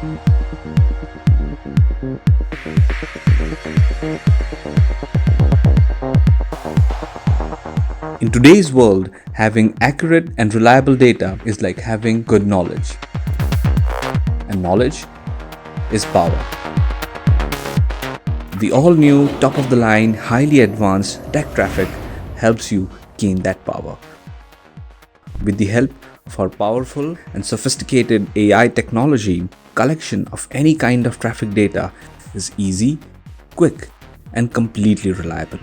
In today's world, having accurate and reliable data is like having good knowledge. And knowledge is power. The all-new, top-of-the-line, highly advanced TEK Traffic helps you gain that power. With the help of our powerful and sophisticated AI technology, collection of any kind of traffic data is easy, quick, and completely reliable.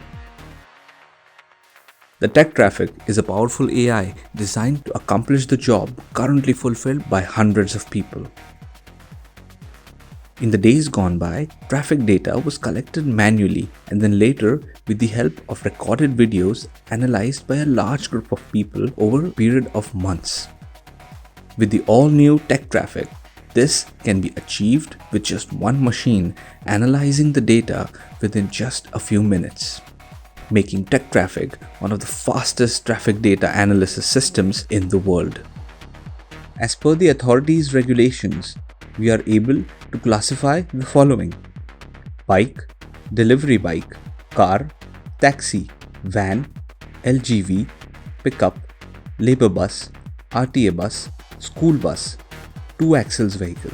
The TEK Traffic is a powerful AI designed to accomplish the job currently fulfilled by hundreds of people. In the days gone by, traffic data was collected manually and then later, with the help of recorded videos, analyzed by a large group of people over a period of months. With the all-new TEK Traffic, this can be achieved with just one machine analyzing the data within just a few minutes, making TEK Traffic one of the fastest traffic data analysis systems in the world. As per the authorities' regulations, we are able to classify the following: bike, delivery bike, car, taxi, van, LGV, pickup, labor bus, RTA bus, school bus, 2 axles vehicle,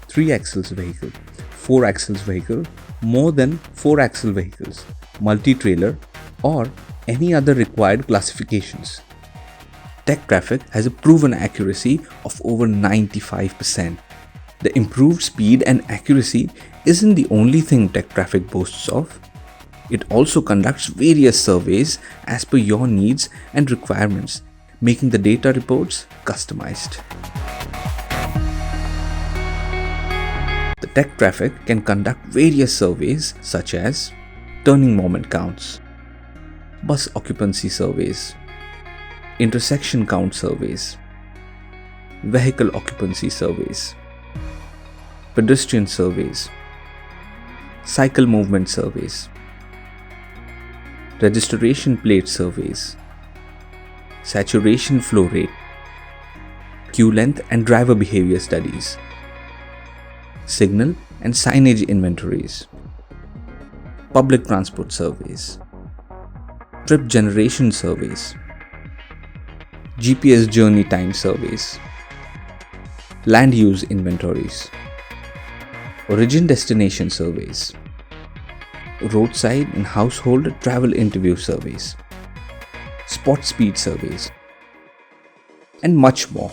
3 axles vehicle, 4 axles vehicle, more than 4 axle vehicles, multi-trailer, or any other required classifications. TEK Traffic has a proven accuracy of over 95%. The improved speed and accuracy isn't the only thing TEK Traffic boasts of. It also conducts various surveys as per your needs and requirements, making the data reports customized. The TEK Traffic can conduct various surveys such as turning moment counts, bus occupancy surveys, intersection count surveys, vehicle occupancy surveys, pedestrian surveys, cycle movement surveys, registration plate surveys, saturation flow rate, queue length and driver behavior studies, signal and signage inventories, public transport surveys, trip generation surveys, GPS journey time surveys, land use inventories, origin destination surveys, roadside and household travel interview surveys, spot speed surveys, and much more.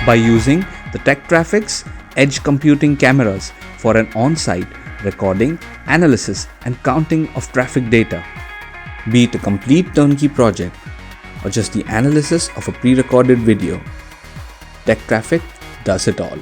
By using the TEK Traffic's edge computing cameras for an on-site recording, analysis, and counting of traffic data, be it a complete turnkey project or just the analysis of a pre-recorded video, TEK Traffic does it all.